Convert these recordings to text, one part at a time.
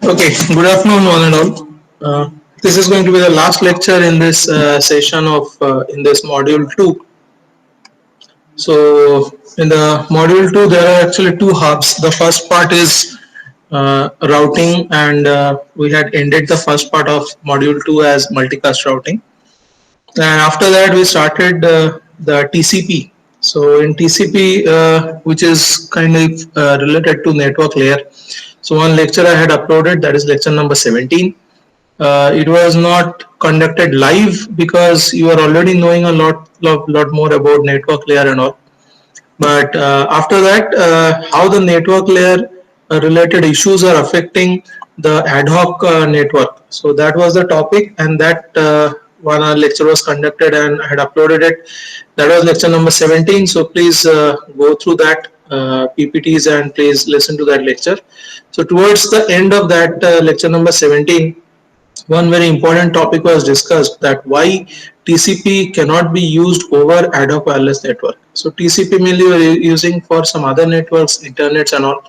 Okay, good afternoon, one and all. This is going to be the last lecture in this session of in this module two. So, in the module two, there are actually two halves. The first part is routing, and we had ended the first part of module two as multicast routing. And after that, we started the TCP. So, in TCP, which is kind of related to network layer. So, one lecture I had uploaded, that is lecture number 17. It was not conducted live because you are already knowing a lot more about network layer and all. But after that, how the network layer related issues are affecting the ad hoc network. So that was the topic, and that one lecture was conducted and I had uploaded it. That was lecture number 17. So please go through that PPTs and please listen to that lecture. So towards the end of that lecture number 17, one very important topic was discussed, that why TCP cannot be used over ad hoc wireless network. So TCP mainly we are using for some other networks, internets and all,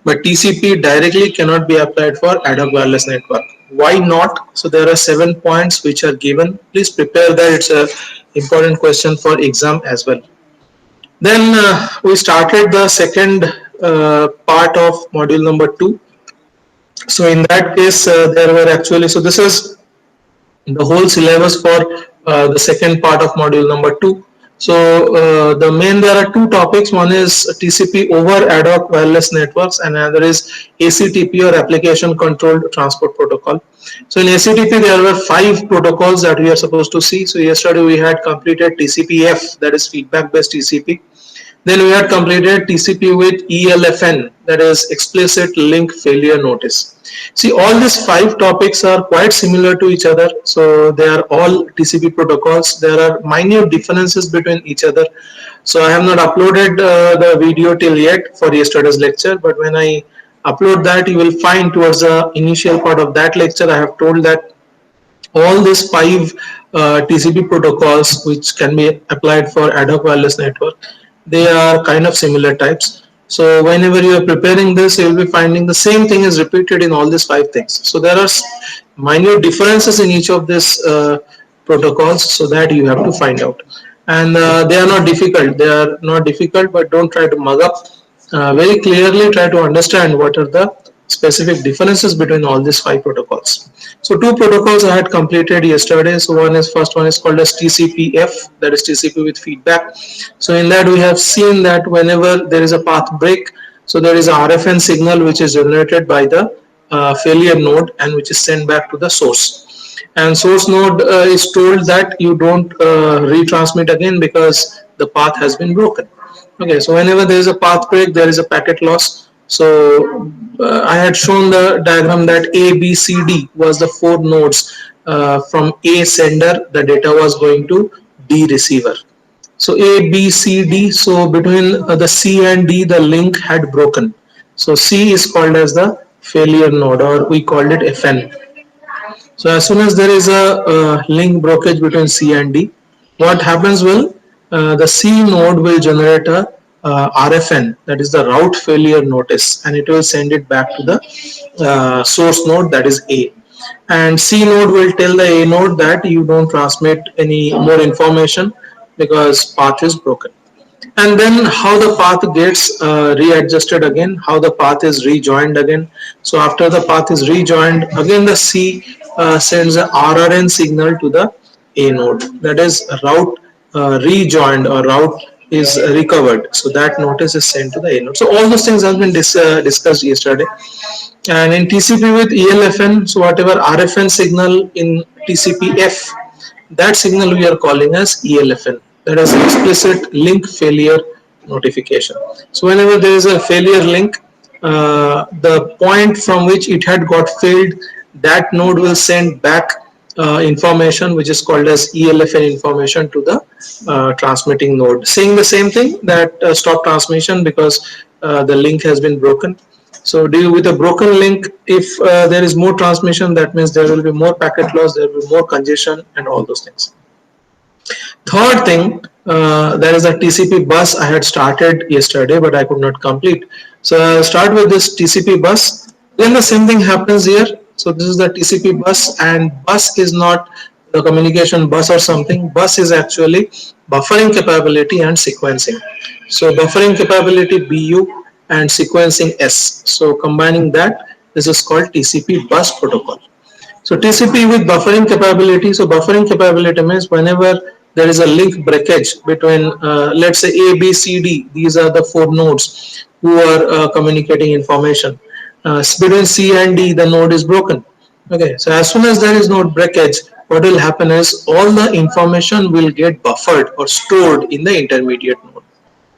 but TCP directly cannot be applied for ad hoc wireless network. Why not? So there are 7 points which are given. Please prepare that. It's a important question for exam as well. Then we started the second part of module number two. So in that case, there were actually, so this is the whole syllabus for the second part of module number two. So there are two topics. One is TCP over ad hoc wireless networks, and another is ACTP, or Application Controlled Transport Protocol. So in ACTP there were 5 protocols that we are supposed to see. So yesterday we had completed TCP-F, that is feedback based TCP. Then we had completed TCP with ELFN, that is explicit link failure notice. See, all these 5 topics are quite similar to each other. So they are all TCP protocols. There are minute differences between each other. So I have not uploaded the video till yet for yesterday's lecture, but when I upload that, you will find towards the initial part of that lecture, I have told that all these 5 TCP protocols which can be applied for ad hoc wireless network, they are kind of similar types. So whenever you are preparing this, you will be finding the same thing is repeated in all these 5 things. So there are minute differences in each of these protocols, so that you have to find out. And they are not difficult. They are not difficult, but don't try to mug up. Very clearly try to understand what are the specific differences between all these 5 protocols. So 2 protocols I had completed yesterday. So first one is called as TCP-F, that is TCP with feedback. So in that we have seen that whenever there is a path break, so there is a RFN signal which is generated by the failure node and which is sent back to the source. And source node is told that you don't retransmit again because the path has been broken. Okay, so whenever there is a path break, there is a packet loss. So I had shown the diagram that A, B, C, D was the 4 nodes. From A sender, the data was going to D receiver. So A, B, C, D. So between the C and D, the link had broken. So C is called as the failure node, or we called it FN. So as soon as there is a link brokerage between C and D, what happens will the C node will generate a RFN, that is the route failure notice, and it will send it back to the source node, that is A. And C node will tell the A node that you don't transmit any more information because path is broken. And then how the path gets readjusted again, how the path is rejoined again. So after the path is rejoined, again the C sends a RRN signal to the A node, that is route rejoined, or route is recovered. So that notice is sent to the A node. So all those things have been discussed yesterday. And in TCP with ELFN, so whatever RFN signal in TCP-F, that signal we are calling as ELFN, that is explicit link failure notification. So whenever there is a failure link, the point from which it had got failed, that node will send back information which is called as ELFN information to the transmitting node, saying the same thing, that stop transmission because the link has been broken. So with a broken link, if there is more transmission, that means there will be more packet loss, there will be more congestion and all those things. Third thing, there is a TCP bus I had started yesterday, but I could not complete. So I'll start with this TCP bus. Then the same thing happens here. So this is the TCP bus, and bus is not the communication bus or something. Bus is actually buffering capability and sequencing. So buffering capability BU and sequencing S. So combining that, this is called TCP bus protocol. So TCP with buffering capability. So buffering capability means whenever there is a link breakage between, let's say A, B, C, D. These are the four nodes who are communicating information. Between C and D, the node is broken. Okay, so as soon as there is node breakage, what will happen is all the information will get buffered or stored in the intermediate node.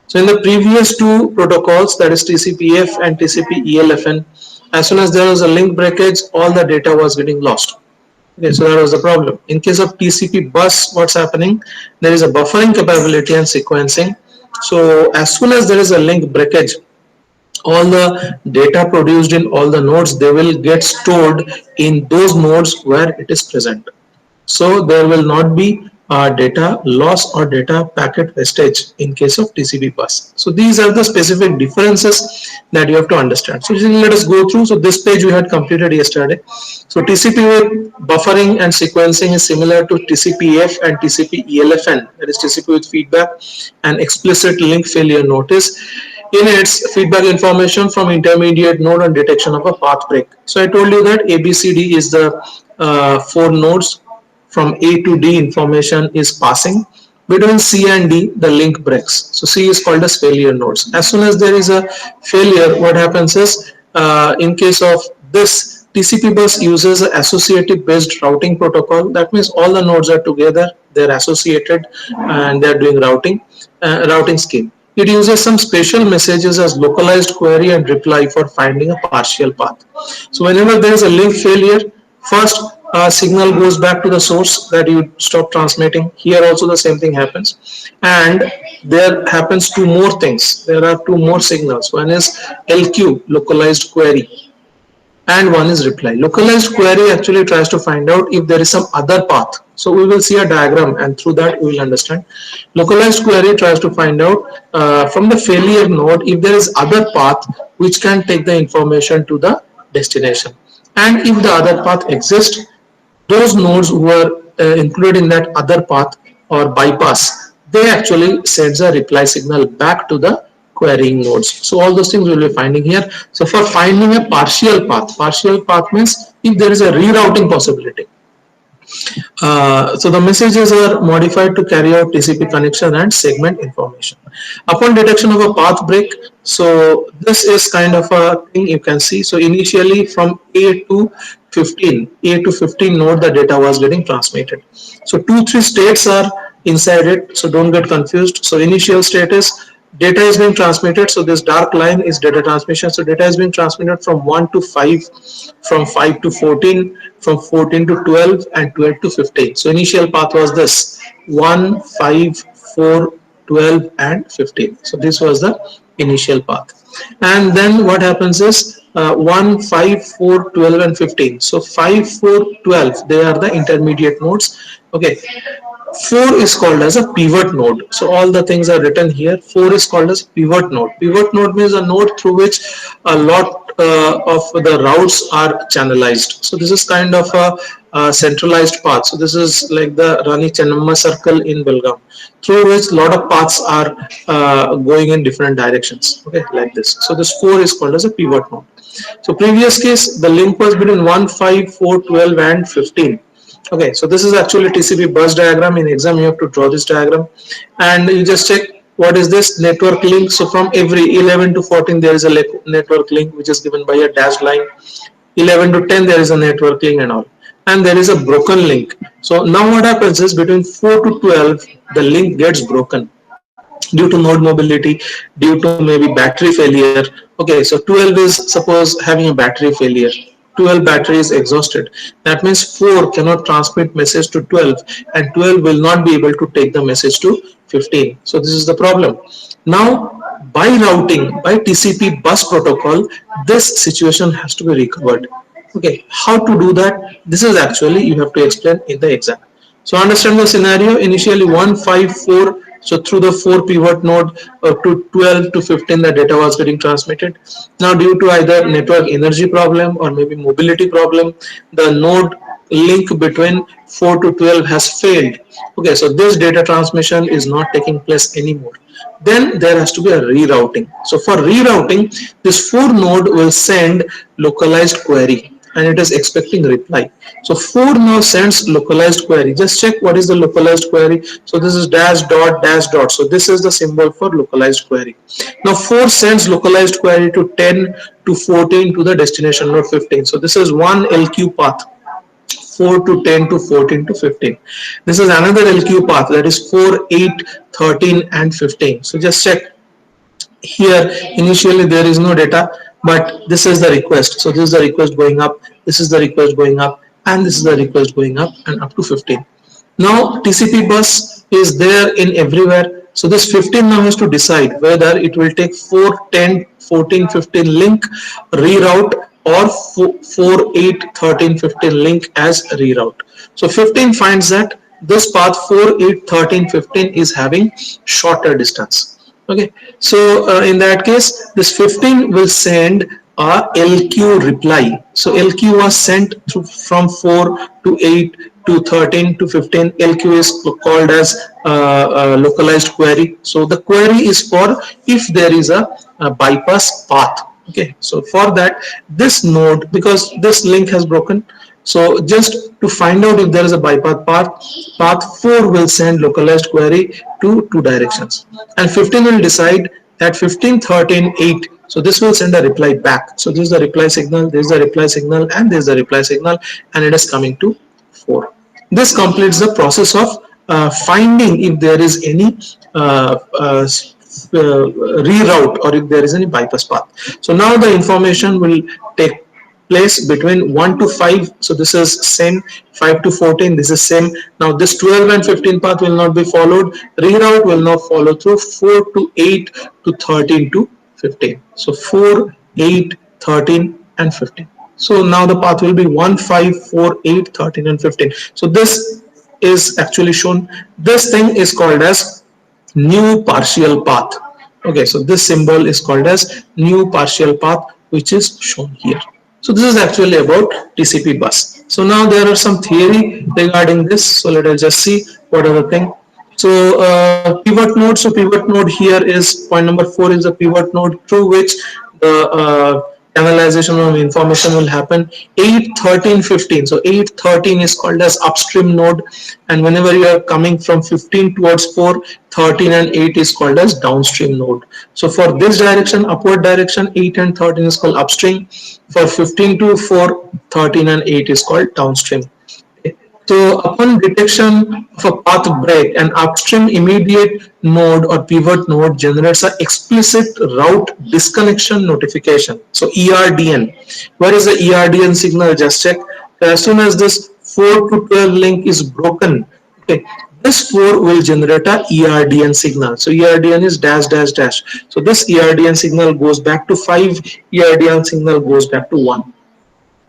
So in the previous two protocols, that is TCP/F and TCP/ELFN, as soon as there was a link breakage, all the data was getting lost. Okay, so that was the problem. In case of TCP bus, what's happening? There is a buffering capability and sequencing. So as soon as there is a link breakage, all the data produced in all the nodes, they will get stored in those nodes where it is present. So there will not be data loss or data packet wastage in case of TCP bus. So these are the specific differences that you have to understand. So let us go through. So this page we had completed yesterday. So TCP with buffering and sequencing is similar to TCP/F and TCP/ELFN, that is TCP with feedback and explicit link failure notice. In its feedback information from intermediate node and detection of a path break. So I told you that ABCD is the four nodes. From A to D information is passing. Between C and D, the link breaks. So C is called as failure nodes. As soon as there is a failure, what happens is, in case of this, TCP bus uses an associative based routing protocol. That means all the nodes are together, they're associated, and they're doing routing scheme. It uses some special messages as localized query and reply for finding a partial path. So whenever there is a link failure, first signal goes back to the source that you stop transmitting. Here also the same thing happens, and there happens two more things. There are two more signals. One is LQ, localized query, and one is reply. Localized query actually tries to find out if there is some other path. So we will see a diagram, and through that we will understand. Localized query tries to find out from the failure node if there is other path which can take the information to the destination. And if the other path exists, those nodes who are included in that other path or bypass, they actually sends a reply signal back to the querying nodes. So all those things we will be finding here. So for finding a partial path means if there is a rerouting possibility. So the messages are modified to carry out TCP connection and segment information. Upon detection of a path break, so this is kind of a thing you can see. So initially from A to 15 node, the data was getting transmitted. So 2-3 states are inside it, so don't get confused. So initial state is data is being transmitted. So this dark line is data transmission. So data is being transmitted from 1 to 5, from 5 to 14, from 14 to 12, and 12 to 15. So initial path was this: 1, 5, 4, 12, and 15. So this was the initial path. And then what happens is 1, 5, 4, 12, and 15. So 5, 4, 12, they are the intermediate nodes. Okay. 4 is called as a pivot node. So all the things are written here. 4 is called as pivot node. Pivot node means a node through which a lot of the routes are channelized. So this is kind of a centralized path. So this is like the Rani Chennamma circle in Belgaum, through which a lot of paths are going in different directions. Okay, like this. So this 4 is called as a pivot node. So previous case, the link was between 1, 5, 4, 12, and 15. Okay, so this is actually TCP bus diagram. In exam you have to draw this diagram, and you just check what is this network link. So from every 11 to 14 there is a network link which is given by a dashed line. 11 to 10 there is a network link and all, and there is a broken link. So now what happens is between 4 to 12 the link gets broken due to node mobility, due to maybe battery failure. Okay, so 12 is suppose having a battery failure. 12 battery is exhausted. That means 4 cannot transmit message to 12, and 12 will not be able to take the message to 15. So this is the problem. Now by routing, by TCP bus protocol, this situation has to be recovered. Okay, how to do that? This is actually you have to explain in the exam. So understand the scenario. Initially 1, 5, 4 So through the 4 pivot node to 12 to 15, the data was getting transmitted. Now due to either network energy problem or maybe mobility problem, the node link between 4 to 12 has failed. Okay, so this data transmission is not taking place anymore. Then there has to be a rerouting. So for rerouting, this 4 node will send localized query and it is expecting reply. So 4 now sends localized query. Just check what is the localized query. So this is dash dot dash dot. So this is the symbol for localized query. Now 4 sends localized query to 10 to 14 to the destination node 15. So this is one LQ path. 4 to 10 to 14 to 15. This is another LQ path, that is 4, 8, 13 and 15. So just check here. Initially there is no data, but this is the request. So this is the request going up, this is the request going up, and this is the request going up and up to 15. Now TCP bus is there in everywhere. So this 15 now has to decide whether it will take 4, 10, 14, 15 link reroute or 4, 8, 13, 15 link as reroute. So 15 finds that this path 4, 8, 13, 15 is having shorter distance. Okay, so in that case, this 15 will send a LQ reply. So LQ was sent from 4 to 8 to 13 to 15. LQ is called as localized query. So the query is for if there is a bypass path. Okay, so for that, this node, because this link has broken, so just to find out if there is a bypass path 4 will send localized query to two directions, and 15 will decide that 15, 13, 8. So this will send a reply back. So this is the reply signal, this is the reply signal, and this is the reply signal, and it is coming to 4. This completes the process of finding if there is any reroute or if there is any bypass path. So now the information will take place between 1 to 5. So this is same. 5 to 14, this is same. Now this 12 and 15 path will not be followed. Reroute will not follow through 4 to 8 to 13 to 15. So 4, 8, 13 and 15. So now the path will be 1, 5, 4, 8, 13 and 15. So this is actually shown. This thing is called as new partial path. Okay, so this symbol is called as new partial path, which is shown here. So this is actually about TCP bus. So now there are some theory regarding this. So let us just see what are the thing. So pivot node. So pivot node here is point number 4 is the pivot node through which the canalization of information will happen. 8, 13, 15. So 8, 13 is called as upstream node, and whenever you are coming from 15 towards 4, 13 and 8 is called as downstream node. So for this direction, upward direction, 8 and 13 is called upstream. For 15 to 4, 13 and 8 is called downstream. So upon detection of a path break, an upstream immediate node or pivot node generates an explicit route disconnection notification. So ERDN. Where is the ERDN signal? Just check. As soon as this 4 to 12 link is broken, okay, this 4 will generate a ERDN signal. So ERDN is dash dash dash. So this ERDN signal goes back to 5. ERDN signal goes back to 1.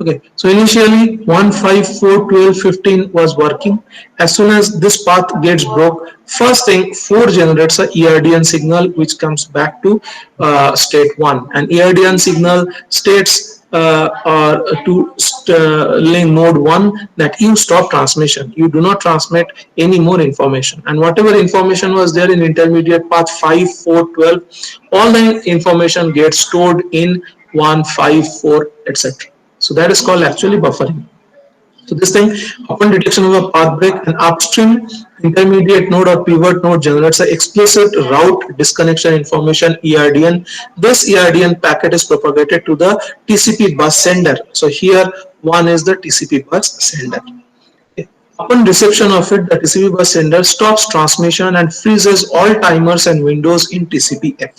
Okay, so initially 1, 5, 4, 12, 15 was working. As soon as this path gets broke, first thing 4 generates a ERDN signal which comes back to state 1, and ERDN signal states to link node 1 that you stop transmission, you do not transmit any more information, and whatever information was there in intermediate path 5, 4, 12, all the information gets stored in 1, 5, 4, etc. So that is called actually buffering. So this thing, upon detection of a path break, an upstream intermediate node or pivot node generates an explicit route disconnection information ERDN. This ERDN packet is propagated to the TCP bus sender. So here one is the TCP bus sender. Upon reception of it, the TCP bus sender stops transmission and freezes all timers and windows in TCP-F.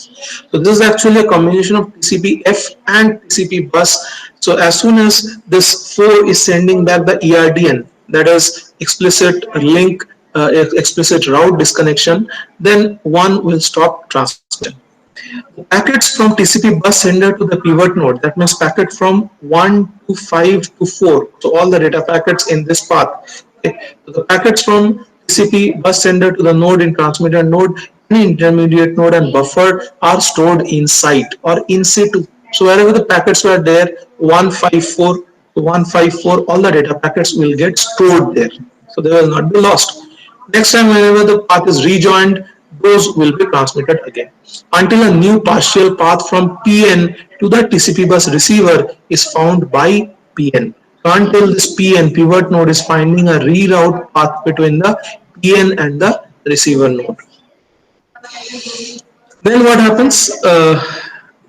So this is actually a combination of TCP-F and TCP bus. So as soon as this 4 is sending back the ERDN, that is explicit link, explicit route disconnection, then 1 will stop transmission. The packets from TCP bus sender to the pivot node, that means packet from 1 to 5 to 4. So all the data packets in this path. Okay. So the packets from TCP bus sender to the node in transmitter node, any intermediate node and buffer are stored inside or in situ. So wherever the packets were there, 154 to 154, all the data packets will get stored there. So they will not be lost. Next time, whenever the path is rejoined, those will be transmitted again until a new partial path from PN to the TCP bus receiver is found by PN. So until this PN pivot node is finding a reroute path between the PN and the receiver node. Then what happens?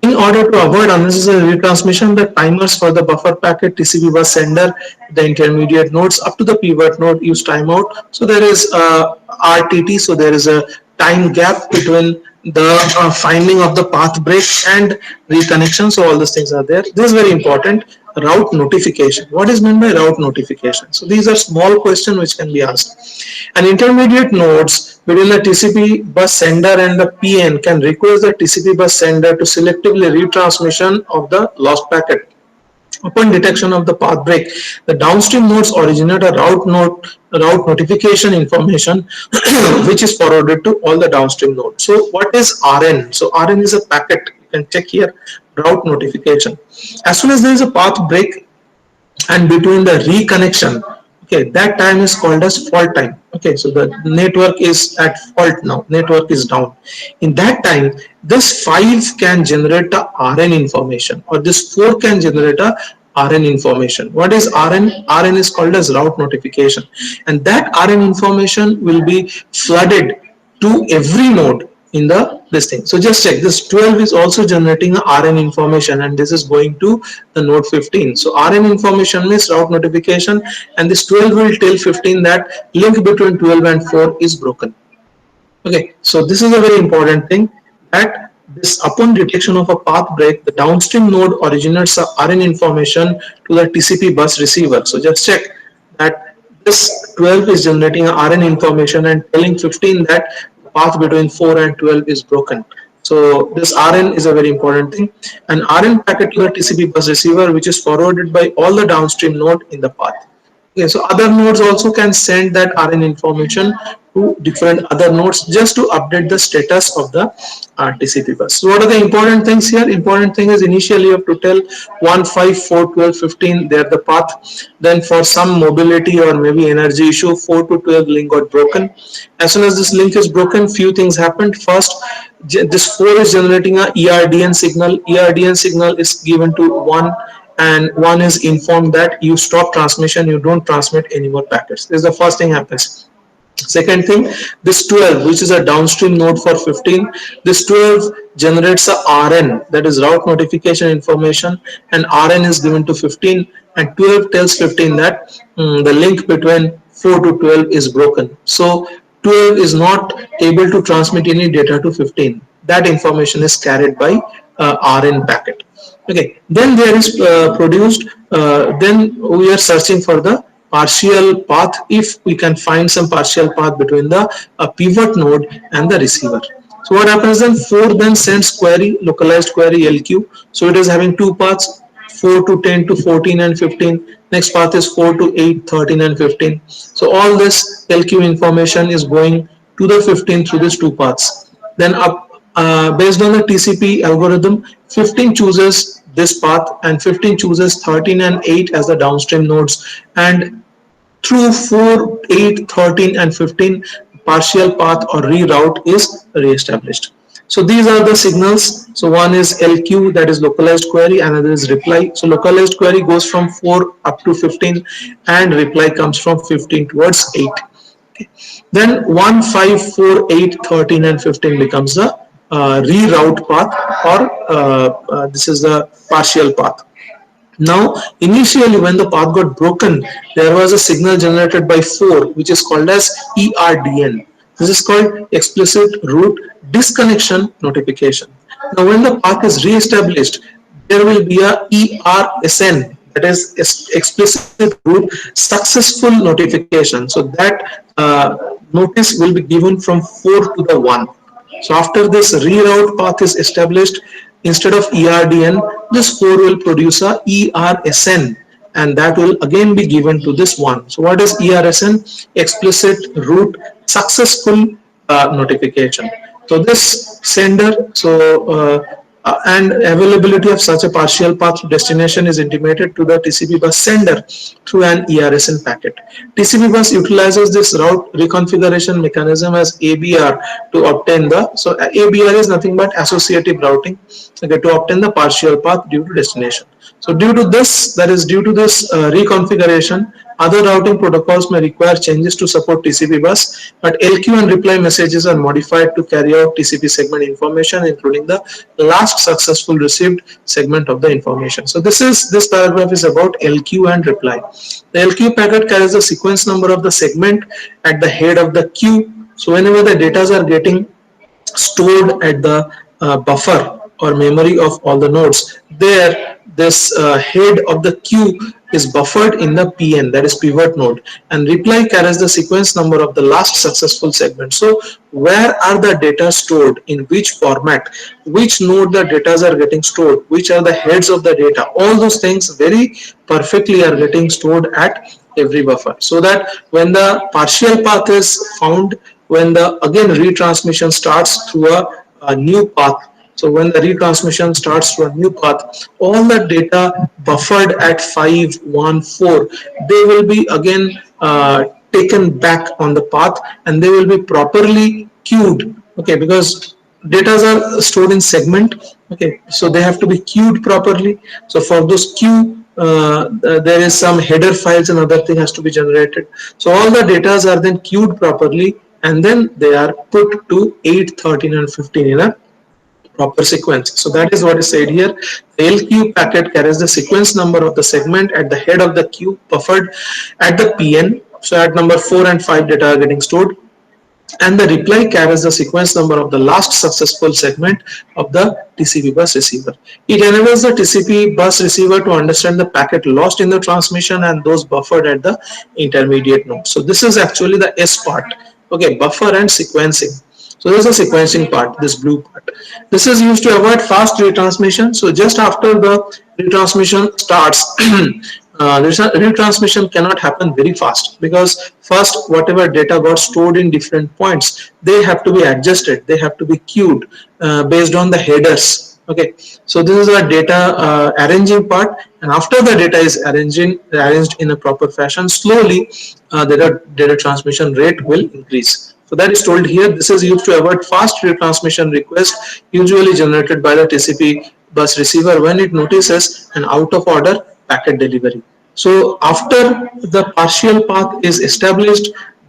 In order to avoid unnecessary retransmission, the timers for the buffer packet TCP bus sender, the intermediate nodes up to the pivot node use timeout. So there is a RTT, so there is a time gap between the finding of the path break and reconnection. So all these things are there. This is very important. Route notification. What is meant by route notification? So these are small questions which can be asked. An intermediate nodes between the TCP bus sender and the PN can request the TCP bus sender to selectively retransmission of the lost packet. Upon detection of the path break, the downstream nodes originate a route notification information which is forwarded to all the downstream nodes. So what is RN? So RN is a packet. You can check here, route notification. As soon as there is a path break and between the reconnection, okay, that time is called as fault time. Okay, so the network is at fault now, network is down. In that time, this 5 can generate a RN information, or this 4 can generate a RN information. What is RN? RN is called as route notification, and that RN information will be flooded to every node in this thing. So just check, this 12 is also generating a RN information, and this is going to the node 15. So RN information means route notification, and this 12 will tell 15 that link between 12 and 4 is broken. Okay, so this is a very important thing, that this upon detection of a path break, the downstream node originates a RN information to the TCP bus receiver. So just check that this 12 is generating a RN information and telling 15 that path between 4 and 12 is broken. So this RN is a very important thing. An RN packet to the TCP bus receiver which is forwarded by all the downstream node in the path. Okay, so other nodes also can send that RN information to different other nodes just to update the status of the TCP bus. So what are the important things here? Important thing is initially you have to tell 1, 5, 4, 12, 15, they are the path. Then for some mobility or maybe energy issue, 4 to 12 link got broken. As soon as this link is broken, few things happened. First, this 4 is generating a ERDN signal. ERDN signal is given to 1, and 1 is informed that you stop transmission, you don't transmit any more packets. This is the first thing happens. Second thing, this 12, which is a downstream node for 15, this 12 generates a RN, that is route notification information, and RN is given to 15, and 12 tells 15 that the link between 4 to 12 is broken. So 12 is not able to transmit any data to 15. That information is carried by RN packet. Okay, then there is produced, then we are searching for the partial path, if we can find some partial path between the pivot node and the receiver. So what happens then, 4 then sends query, localized query LQ. So it is having two paths, 4 to 10 to 14 and 15. Next path is 4 to 8, 13 and 15. So all this LQ information is going to the 15 through these two paths. Then up based on the TCP algorithm, 15 chooses this path and 15 chooses 13 and 8 as the downstream nodes, and through 4, 8, 13 and 15 partial path or reroute is re-established. So these are the signals. So one is LQ, that is localized query, another is reply. So localized query goes from 4 up to 15 and reply comes from 15 towards 8. Okay. Then 1, 5, 4, 8, 13 and 15 becomes the reroute path, or this is the partial path. Now initially when the path got broken, there was a signal generated by 4 which is called as ERDN. This is called explicit route disconnection notification. Now when the path is re-established, there will be a ERSN, that is explicit route successful notification. So that notice will be given from 4 to the 1. So after this reroute path is established, instead of ERDN, this 4 will produce a ERSN, and that will again be given to this 1. So what is ERSN? Explicit route successful notification. So this sender, and availability of such a partial path to destination is intimated to the TCP bus sender through an ERSN packet. TCP bus utilizes this route reconfiguration mechanism as ABR to obtain the, so ABR is nothing but associative routing, okay, to obtain the partial path due to destination. So due to this, that is due to this reconfiguration, other routing protocols may require changes to support TCP bus, but LQ and reply messages are modified to carry out TCP segment information, including the last successful received segment of the information. So this paragraph is about LQ and reply. The LQ packet carries the sequence number of the segment at the head of the queue. So whenever the data are getting stored at the buffer or memory of all the nodes, there this head of the queue is buffered in the PN, that is pivot node, and reply carries the sequence number of the last successful segment. So where are the data stored, in which format, which node the data are getting stored, which are the heads of the data, all those things very perfectly are getting stored at every buffer, so that when the partial path is found, when the again retransmission starts through a new path, so when the retransmission starts to a new path, all the data buffered at 514, they will be again taken back on the path, and they will be properly queued, okay, because data are stored in segment, okay, so they have to be queued properly. So for those queue, there is some header files and other thing has to be generated. So all the data are then queued properly, and then they are put to 8, 13 and 15 in a proper sequence. So that is what is said here. The LQ packet carries the sequence number of the segment at the head of the queue buffered at the PN. So at number 4 and 5 data are getting stored, and the reply carries the sequence number of the last successful segment of the TCP bus receiver. It enables the TCP bus receiver to understand the packet lost in the transmission and those buffered at the intermediate node. So this is actually the S part, okay, buffer and sequencing. So this is a sequencing part, this blue part. This is used to avoid fast retransmission. So just after the retransmission starts, retransmission cannot happen very fast, because first whatever data got stored in different points, they have to be adjusted, they have to be queued based on the headers. Okay, so this is a data arranging part, and after the data is arranged in a proper fashion, slowly the data transmission rate will increase. So that is told here. This is used to avoid fast retransmission request usually generated by the TCP bus receiver when it notices an out of order packet delivery. So after the partial path is established,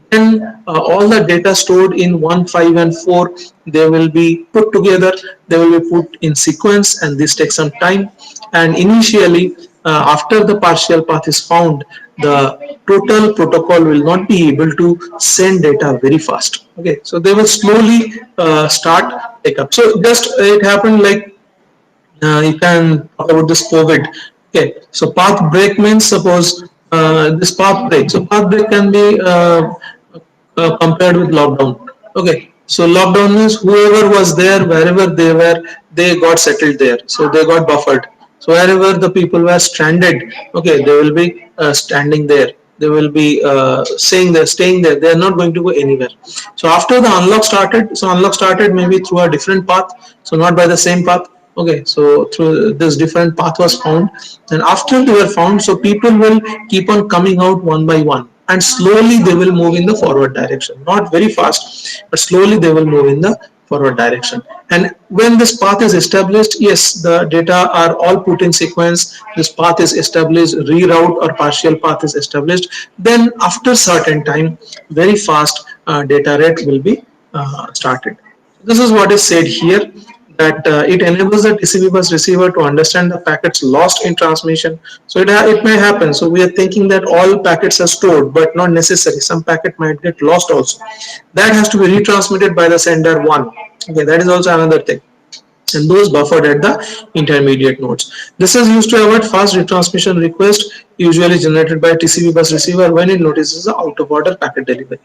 then all the data stored in 1, 5 and 4, they will be put together, they will be put in sequence, and this takes some time. And initially, after the partial path is found, the total protocol will not be able to send data very fast. Okay, so they will slowly start take up. So just it happened like you can talk about this COVID. Okay, so path break means suppose this path break. So path break can be compared with lockdown. Okay, so lockdown means whoever was there, wherever they were, they got settled there. So they got buffered. So wherever the people were stranded, okay, they will be standing there. They will be staying there. They are not going to go anywhere. So after the unlock started, maybe through a different path. So not by the same path. Okay, so through this different path was found, and after they were found, so people will keep on coming out one by one, and slowly they will move in the forward direction, not very fast, but slowly they will move in the forward direction. And when this path is established, yes, the data are all put in sequence, this path is established, reroute or partial path is established, then after certain time, very fast data rate will be started. This is what is said here, that it enables the TCP bus receiver to understand the packets lost in transmission. So it may happen. So we are thinking that all packets are stored, but not necessary. Some packet might get lost also. That has to be retransmitted by the sender one. Okay, that is also another thing. And those buffered at the intermediate nodes. This is used to avoid fast retransmission request usually generated by TCP bus receiver when it notices the out of order packet delivery.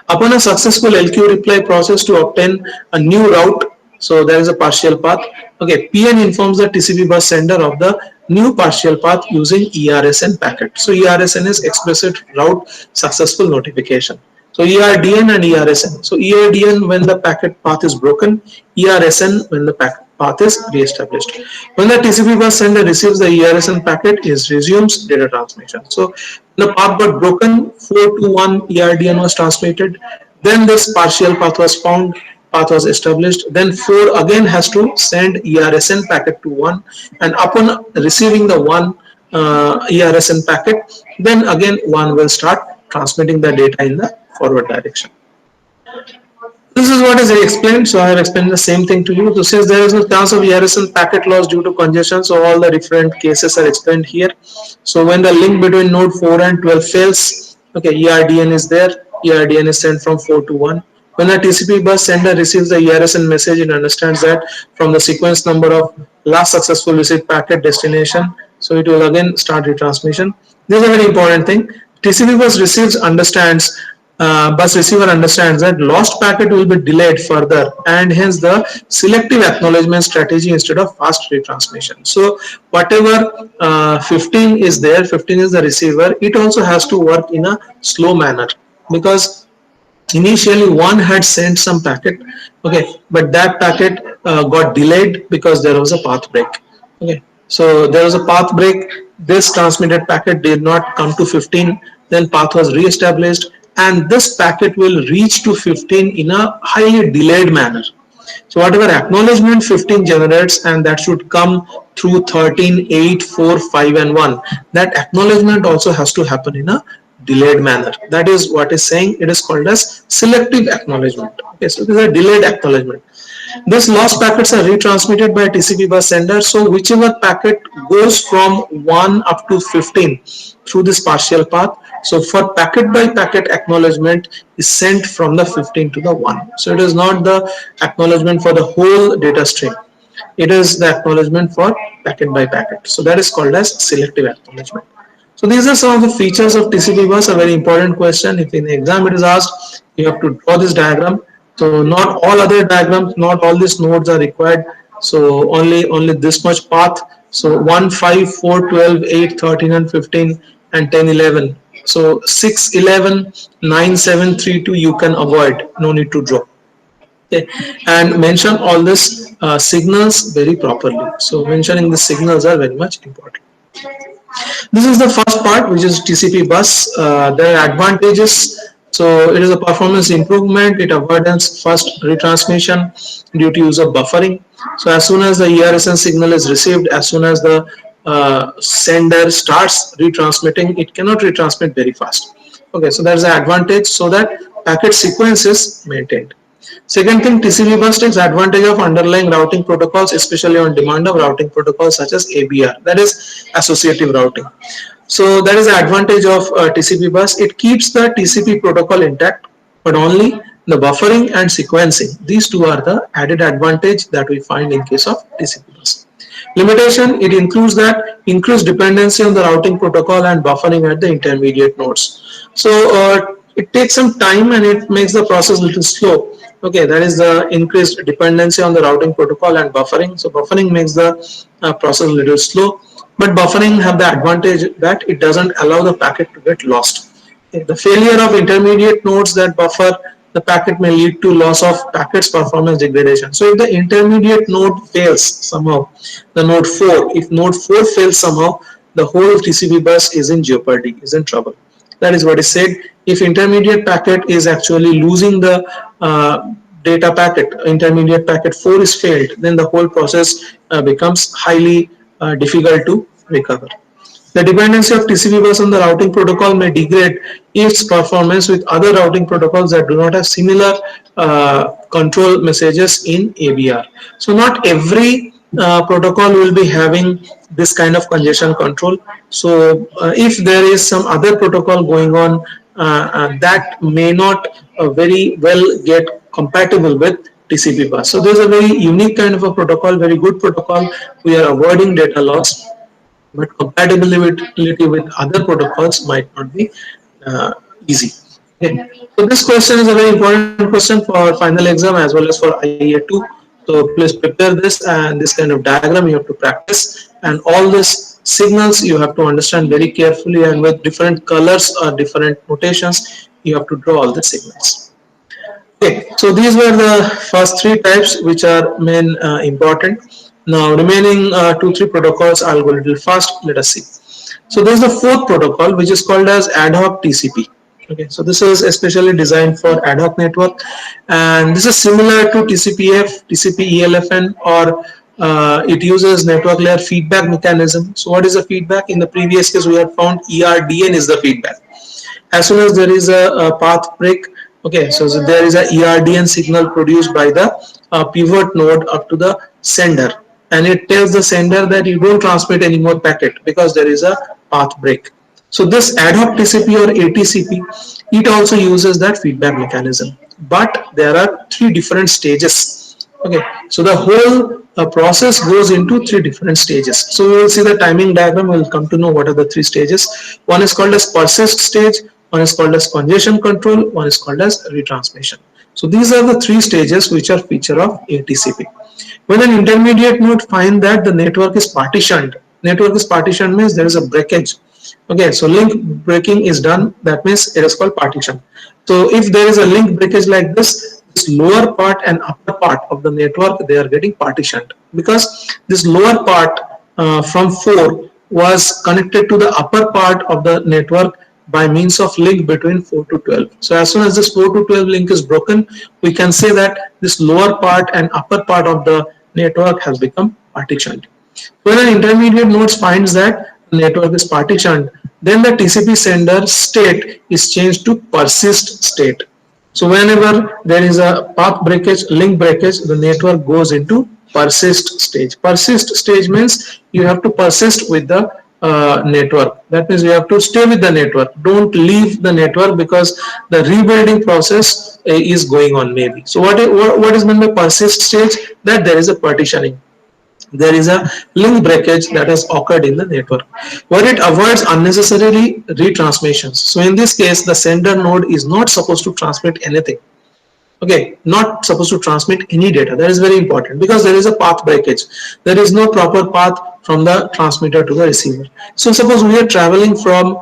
Upon a successful LQ reply process to obtain a new route, so there is a partial path. Okay, PN informs the TCP bus sender of the new partial path using ERSN packet. So ERSN is explicit route successful notification. So ERDN and ERSN. So ERDN when the packet path is broken, ERSN when the packet path is re-established. When the TCP bus sender receives the ERSN packet, it resumes data transmission. So when the path got broken, 4 to 1 ERDN was transmitted, then this partial path was found, path was established, then 4 again has to send ERSN packet to 1, and upon receiving the 1 ERSN packet, then again 1 will start transmitting the data in the forward direction. This is what is explained. So I have explained the same thing to you. So since there is no chance of ERSN packet loss due to congestion, so all the different cases are explained here. So when the link between node 4 and 12 fails, okay, ERDN is there. ERDN is sent from 4 to 1. When the TCP bus sender receives the ERSN message, it understands that from the sequence number of last successful received packet destination, so it will again start retransmission. This is a very important thing. TCP bus receives understands bus receiver understands that lost packet will be delayed further, and hence the selective acknowledgement strategy instead of fast retransmission. So whatever 15 is there, 15 is the receiver, it also has to work in a slow manner, because initially one had sent some packet, okay, but that packet got delayed because there was a path break. Okay, so there was a path break, this transmitted packet did not come to 15, then path was re-established, and this packet will reach to 15 in a highly delayed manner. So whatever acknowledgement 15 generates, and that should come through 13, 8, 4, 5 and 1, that acknowledgement also has to happen in a delayed manner. That is what is saying, it is called as selective acknowledgement. Okay, so this is a delayed acknowledgement. These lost packets are retransmitted by TCP bus sender. So whichever packet goes from 1 up to 15 through this partial path, so for packet by packet acknowledgement is sent from the 15 to the 1. So it is not the acknowledgement for the whole data stream. It is the acknowledgement for packet by packet. So that is called as selective acknowledgement. So these are some of the features of TCP bus. A very important question. If in the exam it is asked, you have to draw this diagram. So not all other diagrams, not all these nodes are required. So only this much path. So 1, 5, 4, 12, 8, 13 and 15 and 10, 11. So 6, 11, 9, 7, 3, 2 you can avoid. No need to draw. Okay. And mention all this signals very properly. So mentioning the signals are very much important. This is the first part, which is TCP bus. There are advantages. So it is a performance improvement. It avoids fast retransmission due to use of buffering. So as soon as the ERSN signal is received, as soon as the sender starts retransmitting, it cannot retransmit very fast. Okay, so there's an advantage, so that packet sequence is maintained. Second thing, TCP bus takes advantage of underlying routing protocols, especially on demand of routing protocols such as ABR, that is associative routing. So that is the advantage of TCP bus. It keeps the TCP protocol intact, but only the buffering and sequencing. These two are the added advantage that we find in case of TCP bus. Limitation, it includes that increased dependency on the routing protocol and buffering at the intermediate nodes. So it takes some time and it makes the process a little slow. Okay, that is the increased dependency on the routing protocol and buffering. So buffering makes the process a little slow, but buffering have the advantage that it doesn't allow the packet to get lost. Okay, the failure of intermediate nodes that buffer the packet may lead to loss of packet's performance degradation. So if the intermediate node fails somehow, the node 4, if node 4 fails somehow, the whole TCP bus is in jeopardy, is in trouble. That is what is said. If intermediate packet is actually losing the data packet, intermediate packet 4 is failed, then the whole process becomes highly difficult to recover. The dependency of TCP bus on the routing protocol may degrade its performance with other routing protocols that do not have similar control messages in ABR. So not every protocol will be having this kind of congestion control. So if there is some other protocol going on that may not very well get compatible with TCP bus. So there's a very unique kind of a protocol, very good protocol. We are avoiding data loss, but compatibility with other protocols might not be easy. Okay. So this question is a very important question for final exam as well as for IEA 2. So please prepare this and this kind of diagram you have to practice, and all these signals you have to understand very carefully, and with different colors or different notations you have to draw all the signals. Okay, so these were the first three types which are main important. Now remaining two three protocols, I'll go a little fast. Let us see. So there's the fourth protocol which is called as ad hoc TCP. Okay, so this is especially designed for ad hoc network, and this is similar to TCP/F, TCP/ELFN, or it uses network layer feedback mechanism. So what is the feedback? In the previous case, we had found ERDN is the feedback. As soon as there is a path break, okay, so there is a ERDN signal produced by the pivot node up to the sender, and it tells the sender that you don't transmit any more packet because there is a path break. So this ad hoc TCP or ATCP, it also uses that feedback mechanism, but there are three different stages. Okay, so the whole process goes into three different stages. So we will see the timing diagram. We will come to know what are the three stages. One is called as persist stage, one is called as congestion control, one is called as retransmission. So these are the three stages which are feature of ATCP. When an intermediate node finds that the network is partitioned means there is a breakage. Okay, so link breaking is done, that means it is called partition. So if there is a link breakage like this lower part and upper part of the network, they are getting partitioned, because this lower part from 4 was connected to the upper part of the network by means of link between 4 to 12. So as soon as this 4 to 12 link is broken, we can say that this lower part and upper part of the network has become partitioned. When an intermediate node finds that the network is partitioned, then the TCP sender state is changed to persist state. So whenever there is a path breakage, link breakage, the network goes into persist stage. Persist stage means you have to persist with the network. That means you have to stay with the network. Don't leave the network because the rebuilding process is going on maybe. So what is meant by persist stage? That there is a partitioning. There is a link breakage that has occurred in the network, where it avoids unnecessarily retransmissions. So in this case, the sender node is not supposed to transmit anything. Okay, not supposed to transmit any data. That is very important, because there is a path breakage. There is no proper path from the transmitter to the receiver. So suppose we are traveling from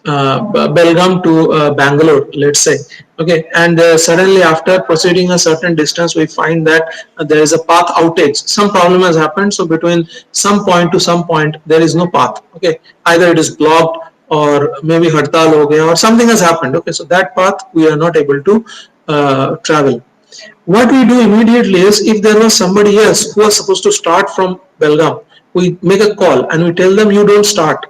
Belgaum to Bangalore, let's say, okay, and suddenly after proceeding a certain distance, we find that there is a path outage. Some problem has happened, so between some point to some point, there is no path. Okay, either it is blocked or maybe hartal ho gaya or something has happened. Okay, so that path we are not able to travel. What we do immediately is, if there was somebody else who was supposed to start from Belgaum, we make a call and we tell them you don't start.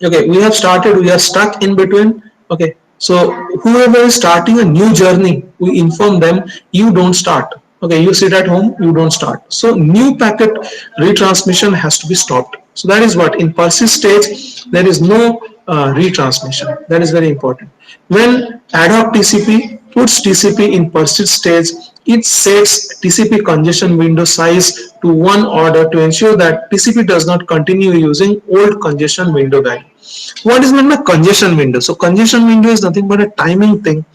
Okay, we have started, we are stuck in between. Okay, so whoever is starting a new journey, we inform them you don't start. Okay, you sit at home, you don't start. So new packet retransmission has to be stopped. So that is what in persist stage there is no retransmission. That is very important. When ad hoc TCP puts TCP in persist stage, it sets TCP congestion window size to 1 order to ensure that TCP does not continue using old congestion window value. What is meant by congestion window? So congestion window is nothing but a timing thing.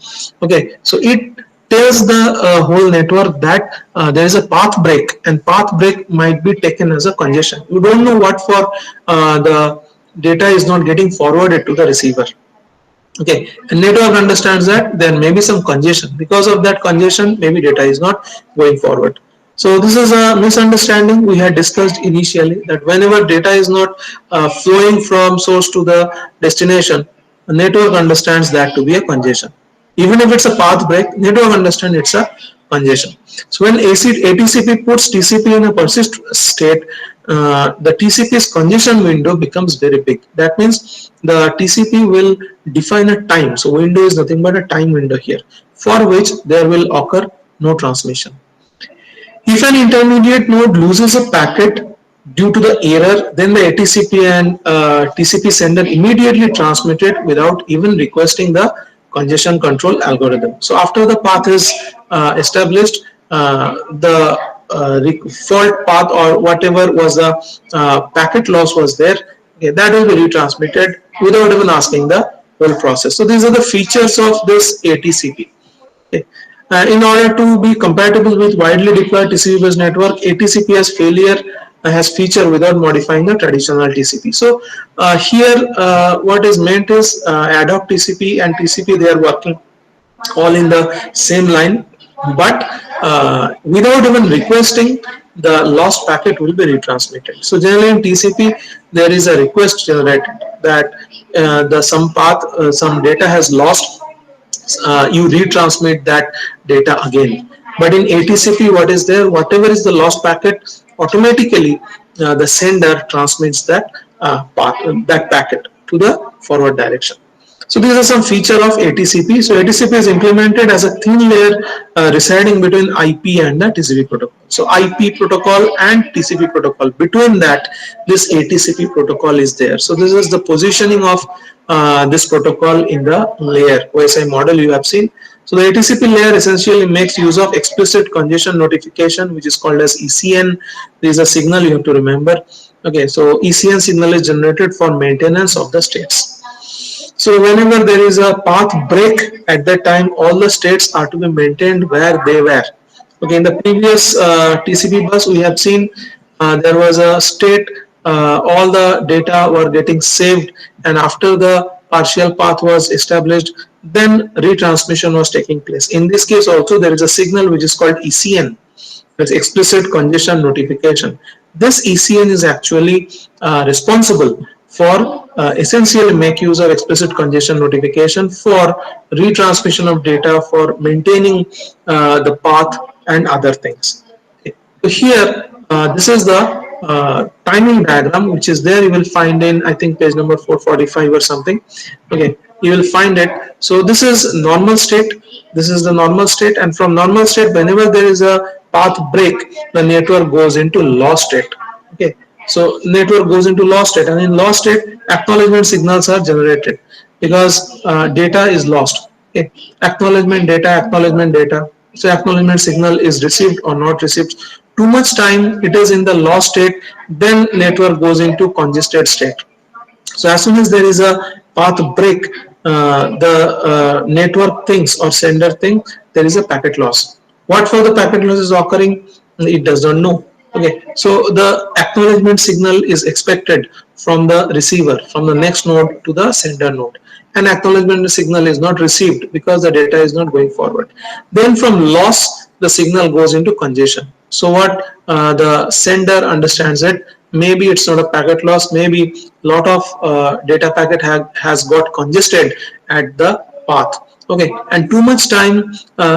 Okay, so it tells the whole network that there is a path break, and path break might be taken as a congestion. You don't know what for the data is not getting forwarded to the receiver. Okay, and network understands that there may be some congestion. Because of that congestion, maybe data is not going forward. So this is a misunderstanding we had discussed initially, that whenever data is not flowing from source to the destination, the network understands that to be a congestion. Even if it's a path break, network understands it's a congestion. So when ATCP puts TCP in a persist state, the TCP's congestion window becomes very big. That means the TCP will define a time. So window is nothing but a time window here, for which there will occur no transmission. If an intermediate node loses a packet due to the error, then the ATCP and TCP sender immediately transmit it without even requesting the congestion control algorithm. So after the path is established, the fault path or whatever was the packet loss was there, okay, that will be retransmitted without even asking the whole process. So these are the features of this ATCP. Okay. In order to be compatible with widely deployed TCP-based network, ATCP has failure has feature without modifying the traditional TCP. So here what is meant is ad hoc TCP and TCP, they are working all in the same line, but without even requesting, the lost packet will be retransmitted. So generally in TCP there is a request generated that the some path, some data has lost, you retransmit that data again. But in ATCP, what is there? Whatever is the lost packet, automatically the sender transmits that packet to the forward direction. So these are some feature of ATCP. So ATCP is implemented as a thin layer residing between IP and the TCP protocol. So IP protocol and TCP protocol. Between that, this ATCP protocol is there. So this is the positioning of this protocol in the layer OSI model you have seen. So the ATCP layer essentially makes use of explicit congestion notification, which is called as ECN. There is a signal you have to remember. Okay, so ECN signal is generated for maintenance of the states. So whenever there is a path break, at that time all the states are to be maintained where they were. Okay, in the previous TCP bus we have seen there was a state, all the data were getting saved, and after the partial path was established, then retransmission was taking place. In this case also there is a signal which is called ECN, that's explicit congestion notification. This ECN is actually responsible for essentially make use of explicit congestion notification for retransmission of data, for maintaining the path and other things. So here, this is the timing diagram which is there. You will find in, I think, page number 445 or something. Okay, you will find it. So this is normal state. This is the normal state, and from normal state, whenever there is a path break, the network goes into lost state. Okay, so network goes into lost state, and in lost state, acknowledgement signals are generated because data is lost. Okay, acknowledgement data, acknowledgement data. So acknowledgement signal is received or not received. Too much time it is in the lost state, then network goes into congested state. So as soon as there is a path break, the network thinks or sender thinks there is a packet loss. What for the packet loss is occurring, it does not know. Okay, so the acknowledgement signal is expected from the receiver, from the next node to the sender node, and acknowledgement signal is not received because the data is not going forward. Then from loss, the signal goes into congestion. So what the sender understands it, maybe it's not a packet loss, maybe lot of data packet has got congested at the path. Okay, and too much time,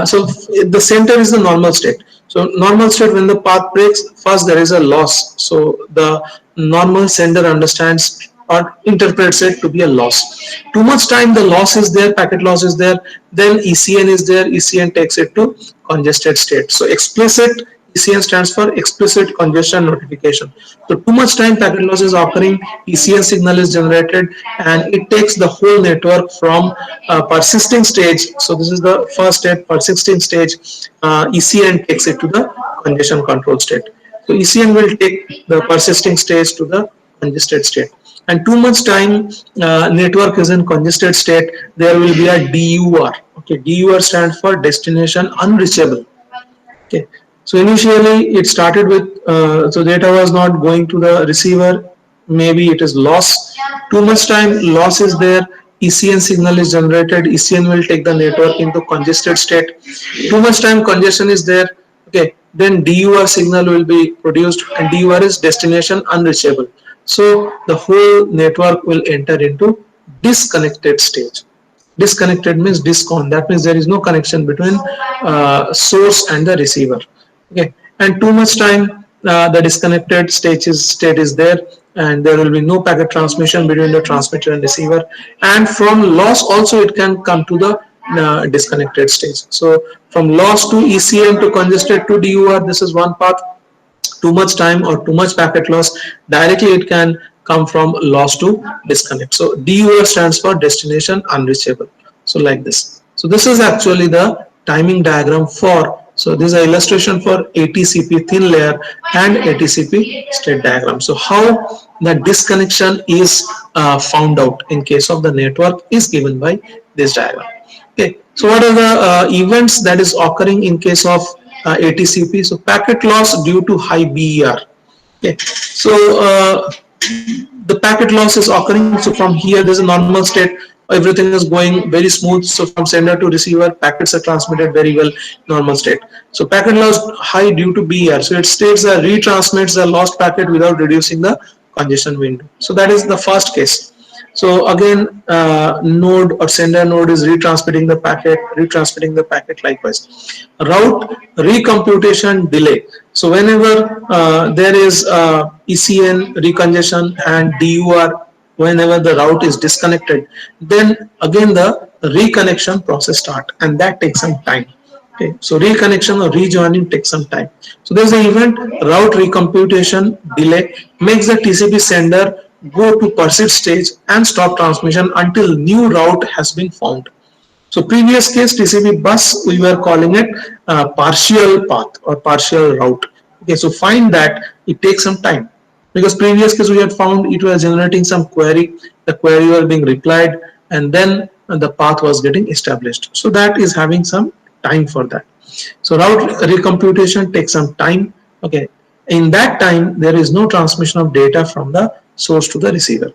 so the center is the normal state. So normal state, when the path breaks, first there is a loss. So the normal sender understands or interprets it to be a loss. Too much time, the loss is there, packet loss is there, then ECN is there, ECN takes it to congested state. So explicit, ECN stands for explicit congestion notification. So too much time packet loss is occurring, ECN signal is generated, and it takes the whole network from persisting stage. So this is the first step, persisting stage. ECN takes it to the congestion control state. So ECN will take the persisting stage to the congested state. And too much time network is in congested state, there will be a DUR. Okay, DUR stands for destination unreachable. Okay, so initially it started with so data was not going to the receiver, maybe it is loss. Too much time loss is there, ECN signal is generated, ECN will take the network into congested state. Too much time congestion is there. Okay, then DUR signal will be produced, and DUR is destination unreachable. So the whole network will enter into disconnected stage. Disconnected means discon, that means there is no connection between source and the receiver. Okay, and too much time the disconnected state is there, and there will be no packet transmission between the transmitter and receiver, and from loss also it can come to the disconnected stage. So from loss to ECN to congested to DUR, this is one path. Too much time or too much packet loss, directly it can come from loss to disconnect. So DUR stands for destination unreachable. So like this. So this is actually the timing diagram for, so this is an illustration for ATCP thin layer and ATCP state diagram. So how the disconnection is found out in case of the network is given by this diagram. Okay, so what are the events that is occurring in case of ATCP? So packet loss due to high BER. Okay, so the packet loss is occurring. So from here, there's a normal state. Everything is going very smooth. So from sender to receiver, packets are transmitted very well, normal state. So packet loss high due to BER. So it states that retransmits the lost packet without reducing the congestion window. So that is the first case. So again, node or sender node is retransmitting the packet likewise. Route recomputation delay. So whenever there is ECN recongestion and DUR, whenever the route is disconnected, then again the reconnection process start, and that takes some time. Okay, so reconnection or rejoining takes some time. So there's an event route recomputation delay makes the TCP sender go to persist stage and stop transmission until new route has been found. So previous case TCP bus, we were calling it partial path or partial route. Okay, so find that it takes some time, because previous case we had found it was generating some query, the query was being replied, and then the path was getting established. So that is having some time for that. So route recomputation takes some time. Okay, in that time there is no transmission of data from the source to the receiver.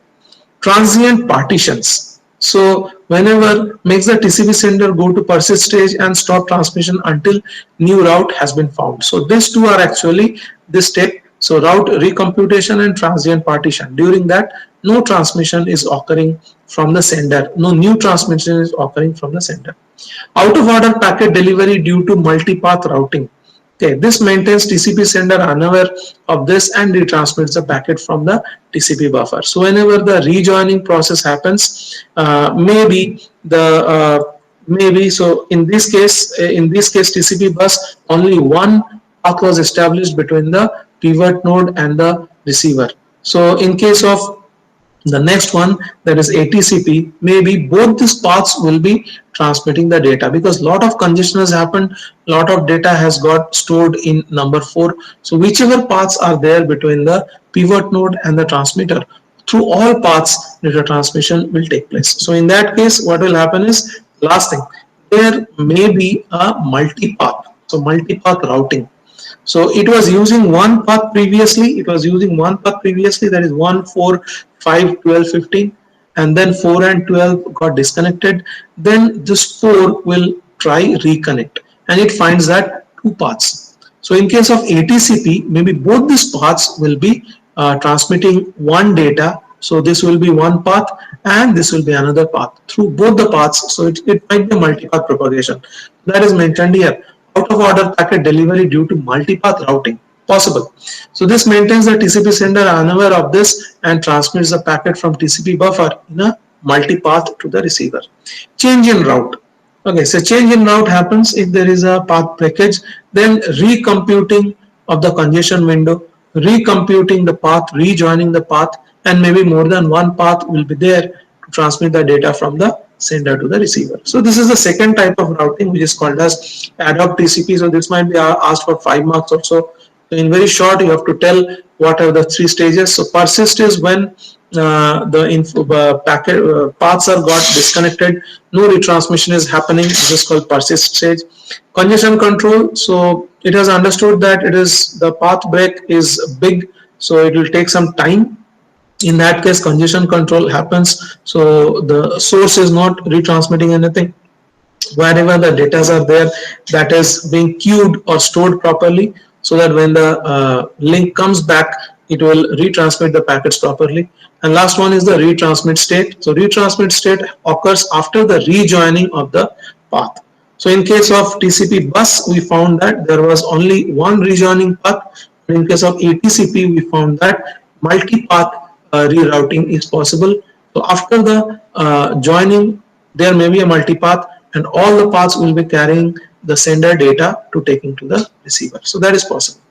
Transient partitions. So whenever makes the TCP sender go to persist stage and stop transmission until new route has been found. So these two are actually this step. So route recomputation and transient partition. During that, no transmission is occurring from the sender. No new transmission is occurring from the sender. Out of order packet delivery due to multipath routing. Okay, this maintains TCP sender unaware of this and retransmits the packet from the TCP buffer. So whenever the rejoining process happens, maybe so in this case TCP bus, only one path was established between the pivot node and the receiver. So in case of the next one, that is ATCP, maybe both these paths will be transmitting the data, because lot of congestion has happened, lot of data has got stored in number 4. So whichever paths are there between the pivot node and the transmitter, through all paths data transmission will take place. So in that case, what will happen is, last thing, there may be a multipath. So multipath routing. So it was using one path previously, that is 1, 4, 5, 12, 15, and then 4 and 12 got disconnected. Then this 4 will try reconnect, and it finds that two paths. So in case of ATCP, maybe both these paths will be transmitting one data. So this will be one path and this will be another path through both the paths. So it might be a multipath propagation. That is mentioned here. Out of order packet delivery due to multipath routing possible. So this maintains the TCP sender unaware of this and transmits the packet from TCP buffer in a multipath to the receiver. Change in route. Okay, so change in route happens if there is a path breakage, then recomputing of the congestion window, recomputing the path, rejoining the path, and maybe more than one path will be there to transmit the data from the sender to the receiver. So this is the second type of routing, which is called as ad hoc TCP. So this might be asked for 5 marks or so. So in very short, you have to tell what are the 3 stages. So persist is when the packet paths are got disconnected, no retransmission is happening. This is called persist stage. Congestion control. So it has understood that it is the path break is big, so it will take some time. In that case, congestion control happens. So the source is not retransmitting anything. Wherever the data are there, that is being queued or stored properly, so that when the link comes back, it will retransmit the packets properly. And last one is the retransmit state. So retransmit state occurs after the rejoining of the path. So in case of TCP bus, we found that there was only one rejoining path. In case of ATCP, we found that multi-path rerouting is possible. So after the joining, there may be a multipath, and all the paths will be carrying the sender data to taking to the receiver. So that is possible.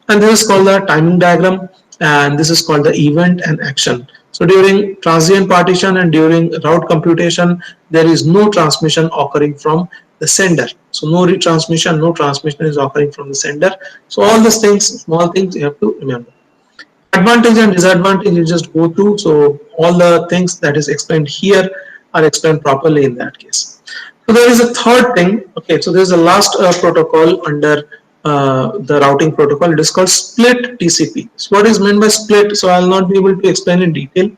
And this is called the timing diagram, and this is called the event and action. So during transient partition and during route computation, there is no transmission occurring from the sender. So no retransmission, no transmission is occurring from the sender. So all these things, small things you have to remember. Advantage and disadvantage you just go through. So all the things that is explained here are explained properly in that case. So there is a third thing. Okay, so there is a last protocol under the routing protocol. It is called split TCP. So what is meant by split? So I'll not be able to explain in detail.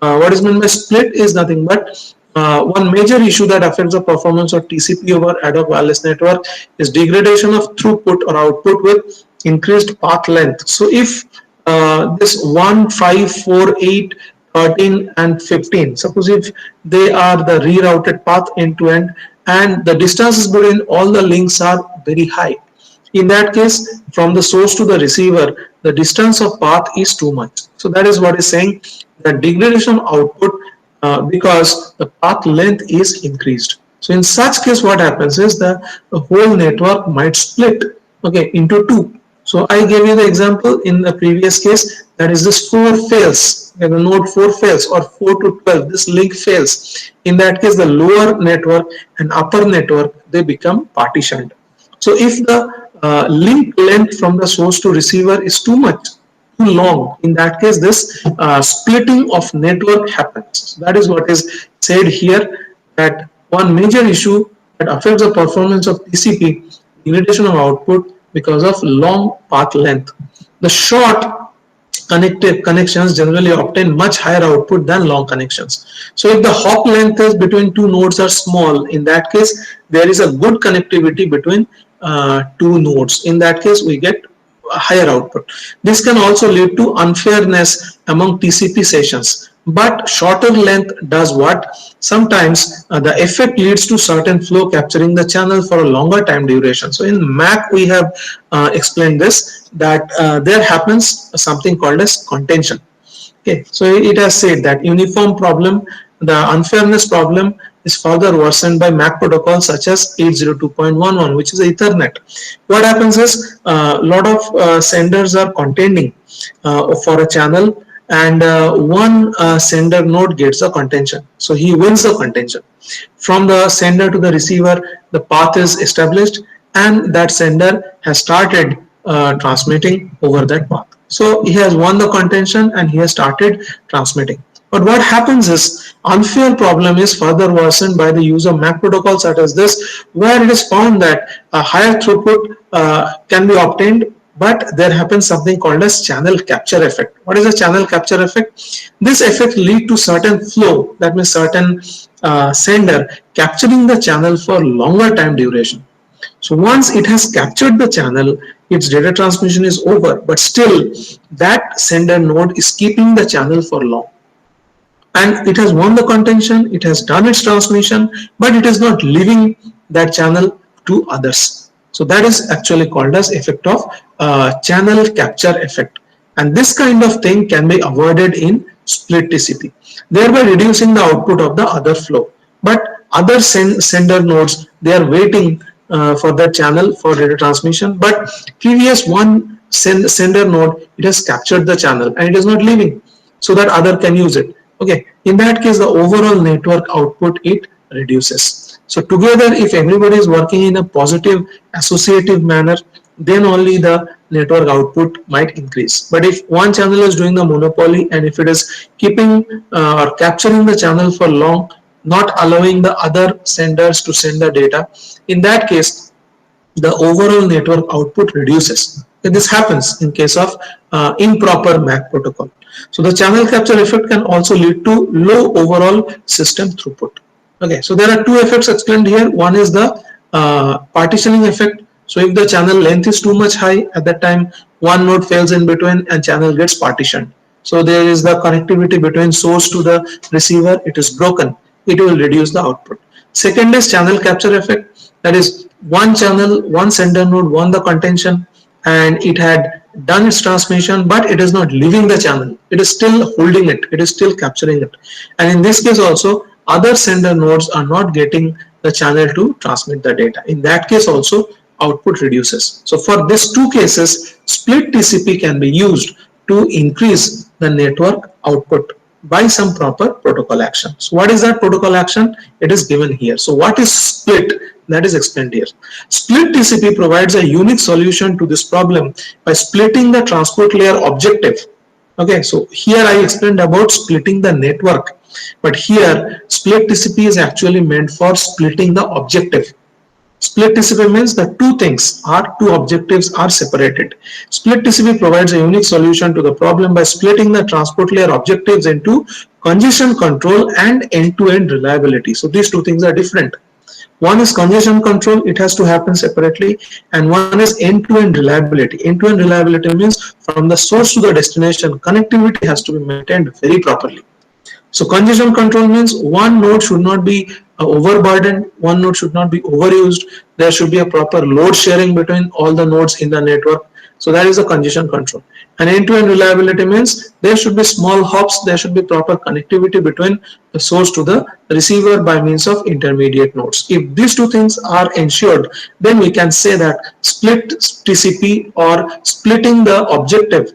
What is meant by split is nothing but one major issue that affects the performance of TCP over ad hoc wireless network is degradation of throughput or output with increased path length. So if this 1, 5, 4, 8, 13 and 15, suppose if they are the rerouted path end to end and the distances between all the links are very high, in that case from the source to the receiver the distance of path is too much. So that is what is saying that degradation output because the path length is increased. So in such case what happens is the whole network might split, okay, into two. So I gave you the example in the previous case, that is this 4 fails, okay, the node 4 fails or 4 to 12, this link fails. In that case the lower network and upper network, they become partitioned. So if the link length from the source to receiver is too much, too long, in that case this splitting of network happens. That is what is said here, that one major issue that affects the performance of TCP, degradation of output because of long path length. The short connective connections generally obtain much higher output than long connections. So if the hop length is between two nodes are small, in that case there is a good connectivity between two nodes. In that case we get a higher output. This can also lead to unfairness among TCP sessions. But shorter length does what? Sometimes the effect leads to certain flow capturing the channel for a longer time duration. So in MAC we have explained this, that there happens something called as contention. Okay, so it has said that uniform problem, the unfairness problem is further worsened by MAC protocols such as 802.11, which is Ethernet. What happens is a lot of senders are contending for a channel, and one sender node gets a contention. So he wins the contention. From the sender to the receiver, the path is established, and that sender has started transmitting over that path. So he has won the contention and he has started transmitting. But what happens is unfair problem is further worsened by the use of MAC protocols such as this, where it is found that a higher throughput can be obtained, but there happens something called as channel capture effect. What is a channel capture effect? This effect leads to certain flow, that means certain sender capturing the channel for longer time duration. So once it has captured the channel, its data transmission is over, but still that sender node is keeping the channel for long. And it has won the contention, it has done its transmission, but it is not leaving that channel to others. So that is actually called as effect of channel capture effect. And this kind of thing can be avoided in split TCP, thereby reducing the output of the other flow. But other sender nodes, they are waiting for that channel for data transmission, but previous one sender node, it has captured the channel and it is not leaving, so that other can use it. Okay, in that case the overall network output it reduces. So together, if everybody is working in a positive associative manner, then only the network output might increase. But if one channel is doing the monopoly and if it is keeping or capturing the channel for long, not allowing the other senders to send the data, in that case the overall network output reduces. And this happens in case of improper MAC protocol. So the channel capture effect can also lead to low overall system throughput. Okay, so there are two effects explained here. One is the partitioning effect. So if the channel length is too much high, at that time one node fails in between and channel gets partitioned. So there is the connectivity between source to the receiver, it is broken. It will reduce the output. Second is channel capture effect. That is one channel, one sender node won the contention and it had done its transmission, but it is not leaving the channel. It is still holding it. It is still capturing it. And in this case also, other sender nodes are not getting the channel to transmit the data. In that case also, output reduces. So for these two cases, split TCP can be used to increase the network output by some proper protocol action. So what is that protocol action? It is given here. So what is split? That is explained here. Split TCP provides a unique solution to this problem by splitting the transport layer objective. Okay, so here I explained about splitting the network, but here split TCP is actually meant for splitting the objective. Split TCP means the two objectives are separated. Split TCP provides a unique solution to the problem by splitting the transport layer objectives into congestion control and end-to-end reliability. So these two things are different. One is congestion control, it has to happen separately, and one is end-to-end reliability. End-to-end reliability means from the source to the destination, connectivity has to be maintained very properly. So congestion control means one node should not be overburdened, one node should not be overused. There should be a proper load sharing between all the nodes in the network. So that is a congestion control. And end-to-end reliability means there should be small hops, there should be proper connectivity between the source to the receiver by means of intermediate nodes. If these two things are ensured, then we can say that split TCP or splitting the objective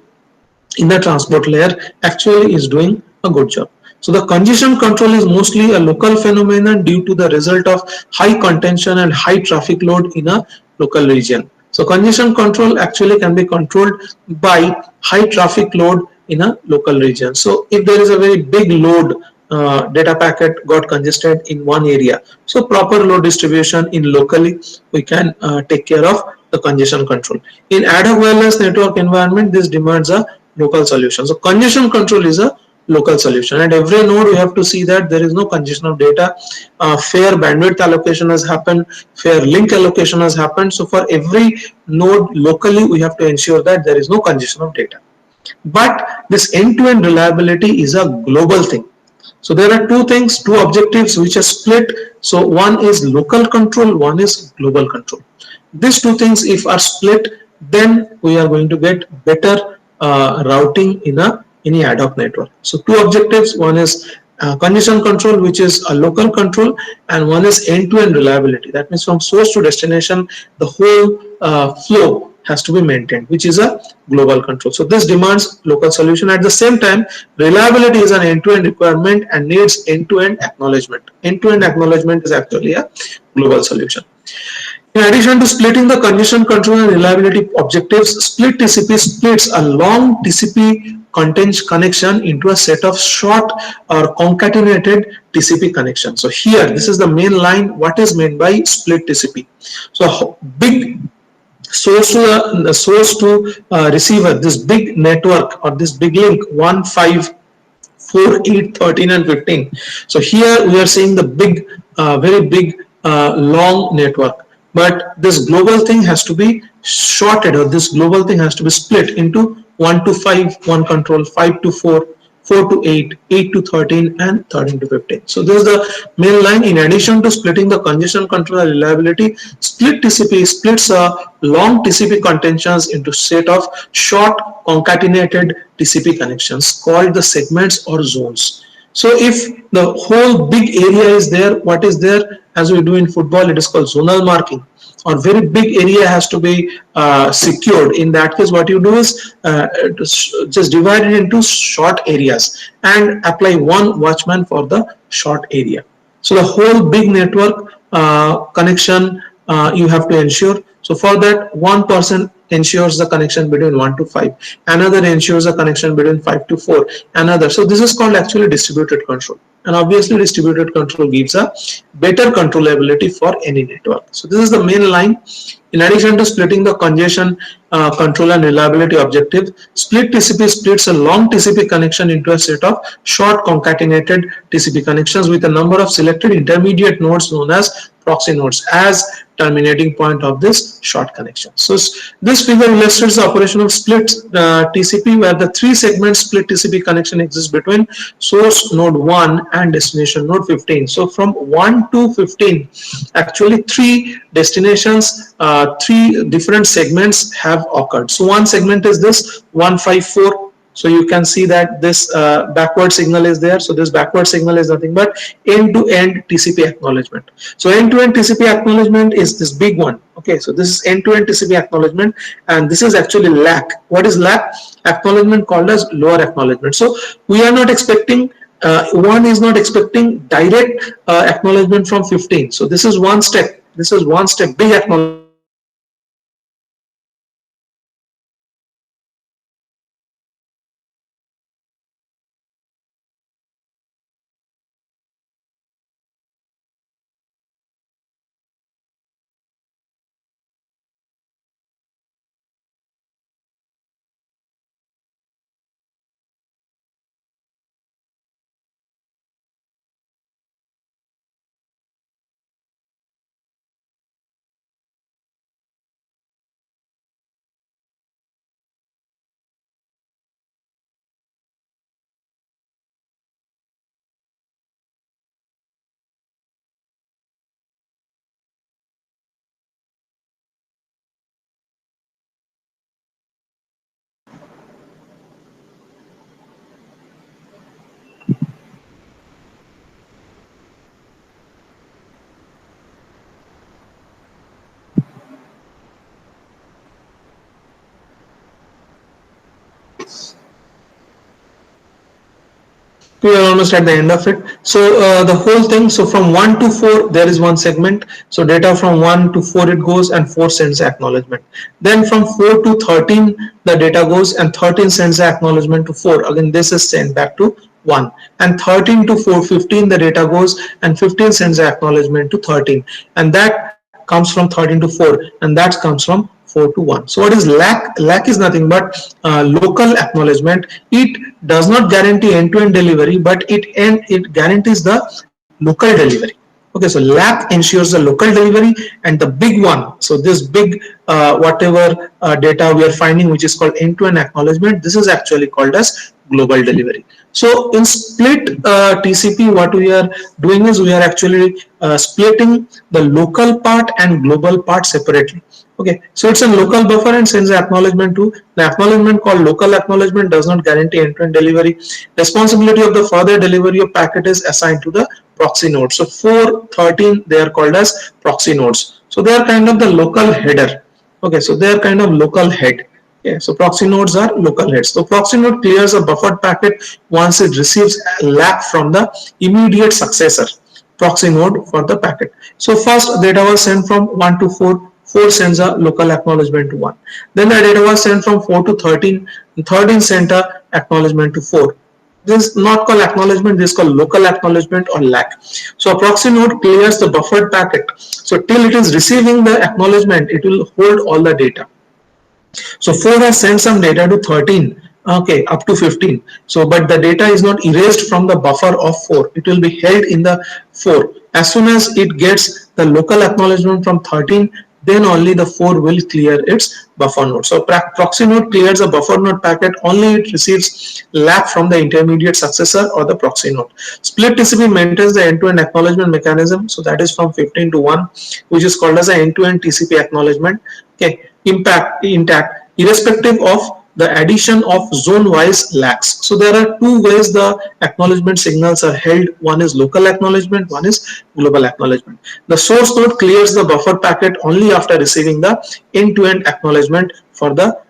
in the transport layer actually is doing a good job. So the congestion control is mostly a local phenomenon due to the result of high contention and high traffic load in a local region. So congestion control actually can be controlled by high traffic load in a local region. So if there is a very big load, data packet got congested in one area, so proper load distribution in locally we can take care of the congestion control. In ad hoc wireless network environment, this demands a local solution. So congestion control is a local solution. At every node, we have to see that there is no congestion of data. Fair bandwidth allocation has happened. Fair link allocation has happened. So for every node locally, we have to ensure that there is no congestion of data. But this end-to-end reliability is a global thing. So there are two things, two objectives which are split. So one is local control, one is global control. These two things if are split, then we are going to get better routing in any ad hoc network. So two objectives, one is congestion control, which is a local control, and one is end-to-end reliability. That means from source to destination, the whole flow has to be maintained, which is a global control. So this demands local solution. At the same time, reliability is an end-to-end requirement and needs end-to-end acknowledgement. End-to-end acknowledgement is actually a global solution. In addition to splitting the congestion control and reliability objectives, split TCP splits a long TCP connection into a set of short or concatenated TCP connections. So here, this is the main line. What is meant by split TCP? So big source to the source to receiver, this big network or this big link 1, 5, 4, 8, 13 and 15. So here we are seeing the big very big long network, but this global thing has to be shorted, or this global thing has to be split into 1 to 5 one control, 5 to 4, 4 to 8, 8 to 13 and 13 to 15. So this is the main line. In addition to splitting the congestion control and reliability, split TCP splits a long TCP contentions into set of short concatenated TCP connections called the segments or zones. So if the whole big area is there, what is there, as we do in football, it is called zonal marking, or very big area has to be secured. In that case, what you do is just divide it into short areas and apply one watchman for the short area. So the whole big network connection you have to ensure. So for that, one person ensures the connection between 1 to 5, another ensures a connection between 5 to 4, another. So this is called actually distributed control, and obviously distributed control gives a better controllability for any network. So this is the main line. In addition to splitting the congestion control and reliability objective, split TCP splits a long TCP connection into a set of short concatenated TCP connections with a number of selected intermediate nodes known as proxy nodes as terminating point of this short connection. So this figure illustrates the operation of split TCP, where the three segment split TCP connection exists between source node 1 and destination node 15. So from 1 to 15, actually three destinations, three different segments have occurred. So one segment is this 154. So you can see that this backward signal is there. So this backward signal is nothing but end-to-end TCP acknowledgement. So end-to-end TCP acknowledgement is this big one. Okay, so this is end-to-end TCP acknowledgement, and this is actually LAC. What is LAC? Acknowledgement called as lower acknowledgement. So we are not expecting one is not expecting direct acknowledgement from 15. So this is one step. This is one step, big acknowledgement. we are almost at the end of it. So the whole thing, so from 1 to 4 there is one segment, so data from 1 to 4 it goes, and 4 sends the acknowledgement. Then from 4 to 13 the data goes, and 13 sends the acknowledgement to 4, again this is sent back to 1, and 13 to 415 the data goes, and 15 sends the acknowledgement to 13, and that comes from 13 to 4, and that comes from 4 to 1. So what is lack is nothing but local acknowledgement. It does not guarantee end-to-end delivery, but it guarantees the local delivery. Okay, so lack ensures the local delivery, and the big one, so this big whatever data we are finding, which is called end-to-end acknowledgement, this is actually called as global delivery. So in split TCP, what we are doing is we are actually splitting the local part and global part separately. Okay, so it's a local buffer and sends the acknowledgement to the acknowledgement called local acknowledgement, does not guarantee end-to-end delivery. Responsibility of the further delivery of packet is assigned to the proxy node. So 413 they are called as proxy nodes. So they are kind of the local header. Okay, so they are kind of local head. Okay, so proxy nodes are local heads. So proxy node clears a buffered packet once it receives a LAC from the immediate successor proxy node for the packet. So first data was sent from 1 to 4. 4 sends a local acknowledgement to 1. Then the data was sent from 4 to 13. 13 sent a acknowledgement to 4. This is not called acknowledgement, this is called local acknowledgement or LAC. So a proxy node clears the buffered packet. So till it is receiving the acknowledgement, it will hold all the data. So 4 has sent some data to 13, okay, up to 15. So but the data is not erased from the buffer of 4. It will be held in the 4. As soon as it gets the local acknowledgement from 13, then only the 4 will clear its buffer node. So proxy node clears a buffer node packet only it receives LAC from the intermediate successor or the proxy node. Split TCP maintains the end-to-end acknowledgement mechanism. So that is from 15 to 1, which is called as an end-to-end TCP acknowledgement. Okay, intact irrespective of the addition of zone-wise LACs. So there are two ways the acknowledgement signals are held. One is local acknowledgement, one is global acknowledgement. The source node clears the buffer packet only after receiving the end-to-end acknowledgement for the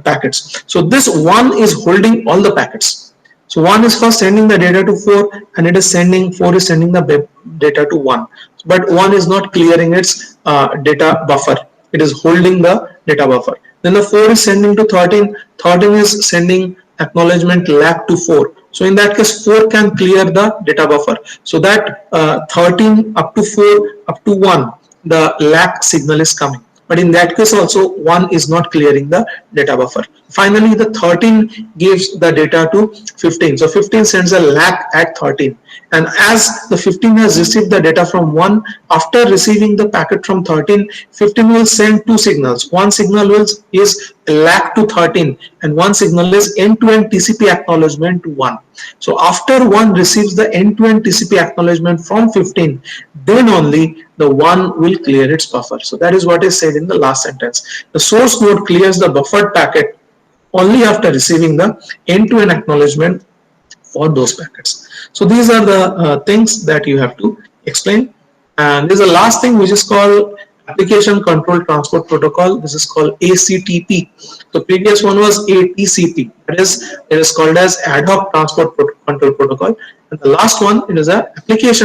packets. So this one is holding all the packets. So 1 is first sending the data to 4, and it is sending 4 is sending the data to 1. But 1 is not clearing its data buffer. It is holding the data buffer. Then the 4 is sending to 13. 13 is sending acknowledgement LAC to 4. So in that case, 4 can clear the data buffer. So that 13 up to 4 up to 1, the LAC signal is coming. But in that case also 1 is not clearing the data buffer. Finally, the 13 gives the data to 15. So 15 sends a LAC at 13. And as the 15 has received the data from 1, after receiving the packet from 13, 15 will send two signals. One signal is LAC to 13, and one signal is end-to-end TCP acknowledgement to 1. So after 1 receives the end-to-end TCP acknowledgement from 15, then only the 1 will clear its buffer. So that is what is said in the last sentence. The source node clears the buffered packet only after receiving the end-to-end acknowledgement for those packets. So these are the things that you have to explain. And this is the last thing, which is called Application Control Transport Protocol. This is called ACTP. The previous one was ATCP. That is, it is called as Ad Hoc Transport Control Protocol. And the last one, it is a Application